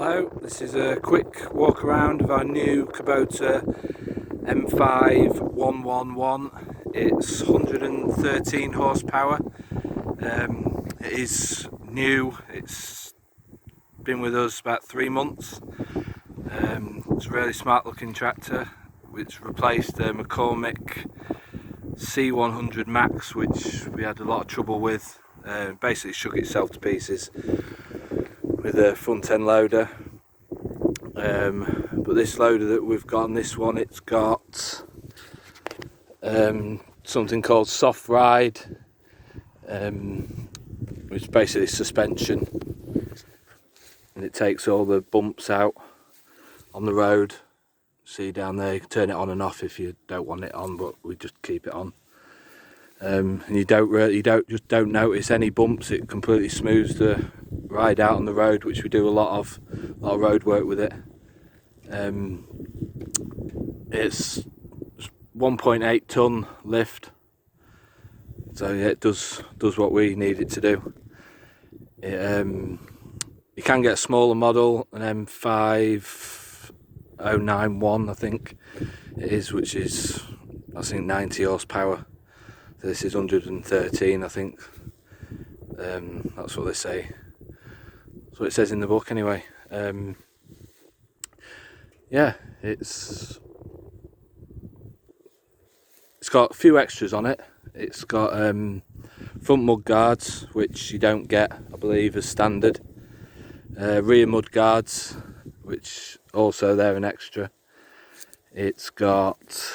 Hello, this is a quick walk around of our new Kubota M5111. It's 113 horsepower. It is new, it's been with us about 3 months. It's a really smart looking tractor which replaced the McCormick C100 Max, which we had a lot of trouble with. Basically shook itself to pieces with a front end loader, but this loader that we've got on this one, it's got something called soft ride, which is basically suspension, and it takes all the bumps out on the road. See down there, you can turn it on and off if you don't want it on, but we just keep it on. And you don't notice any bumps. It completely smooths the ride out on the road, which we do a lot of road work with it. It's 1.8 ton lift, so yeah, it does what we need it to do. You can get a smaller model, an M5111 I think it is, which is I think 90 horsepower. This is 113, I think. That's what they say. That's what it says in the book anyway. Yeah, it's got a few extras on it. It's got front mud guards, which you don't get, I believe, as standard. Rear mud guards, which also they're an extra. It's got,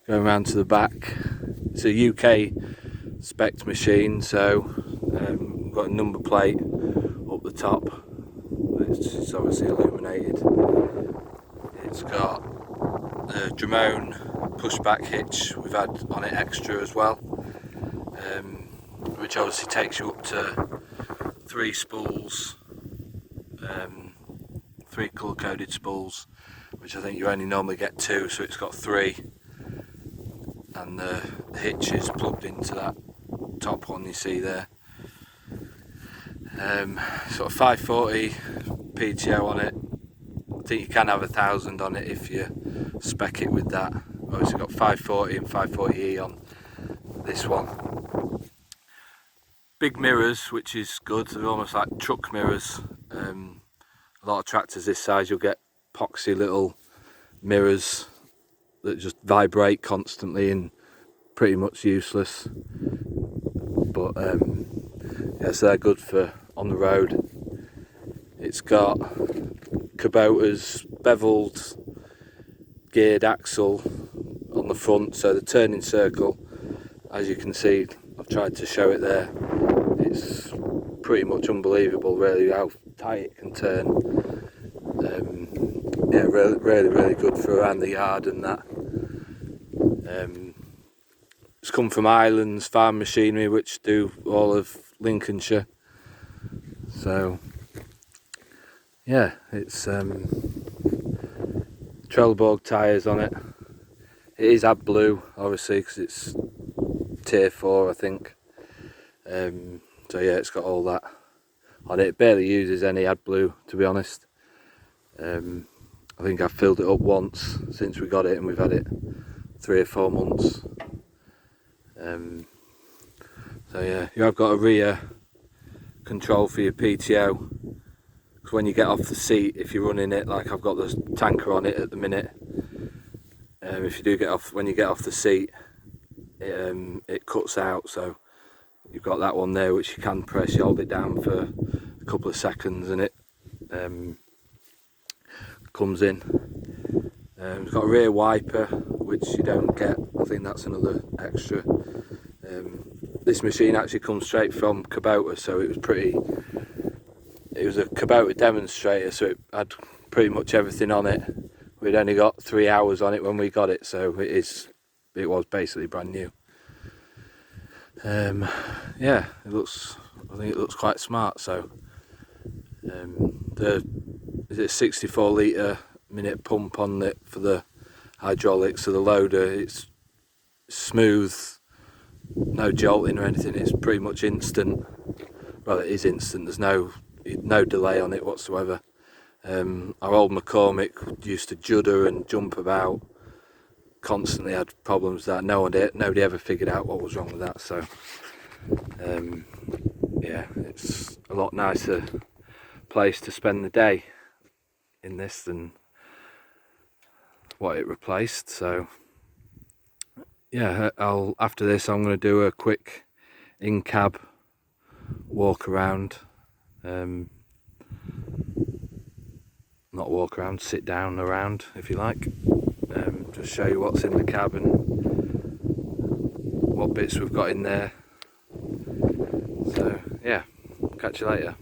going around to the back, it's a UK spec machine, so we've got a number plate up the top. It's obviously illuminated. It's got the Dramone pushback hitch we've had on it extra as well, which obviously takes you up to 3 spools, 3 colour coded spools, which I think you only normally get 2, so it's got 3. And the hitch is plugged into that top one you see there. Sort of 540 PTO on it. I think you can have 1,000 on it if you spec it with that. Obviously got 540 and 540E on this one. Big mirrors, which is good. They're almost like truck mirrors. A lot of tractors this size, you'll get epoxy little mirrors that just vibrate constantly and pretty much useless, but yeah, so they're good for on the road. It's got Kubota's beveled geared axle on the front, so the turning circle, as you can see, I've tried to show it there, it's pretty much unbelievable really how tight it can turn. Yeah, really good for around the yard and that. It's come from Ireland's Farm Machinery, which do all of Lincolnshire. So yeah, it's Trelleborg tyres on it. It is AdBlue obviously because it's tier 4 I think. So yeah, it's got all that on it. It barely uses any AdBlue, to be honest. I think I've filled it up once since we got it, and we've had it 3 or 4 months. So yeah, you have got a rear control for your PTO, because when you get off the seat, if you're running it, like I've got the tanker on it at the minute, if you do get off, when you get off the seat, it cuts out, so you've got that one there which you can press. You hold it down for a couple of seconds and it comes in. It's got a rear wiper which you don't get. I think that's another extra. This machine actually comes straight from Kubota, so it was a Kubota demonstrator, so it had pretty much everything on it. We'd only got 3 hours on it when we got it, so it was basically brand new. Yeah, I think it looks quite smart. So is it 64 litre minute pump on it for the hydraulics of the loader. It's smooth, no jolting or anything. It's pretty much instant. Well, it is instant. There's no no delay on it whatsoever. Our old McCormick used to judder and jump about, constantly had problems that nobody ever figured out what was wrong with that. So yeah, it's a lot nicer place to spend the day in this than what it replaced. So yeah, after this I'm going to do a quick in-cab walk around, not walk around, sit down around if you like, just show you what's in the cab and what bits we've got in there. So yeah, catch you later.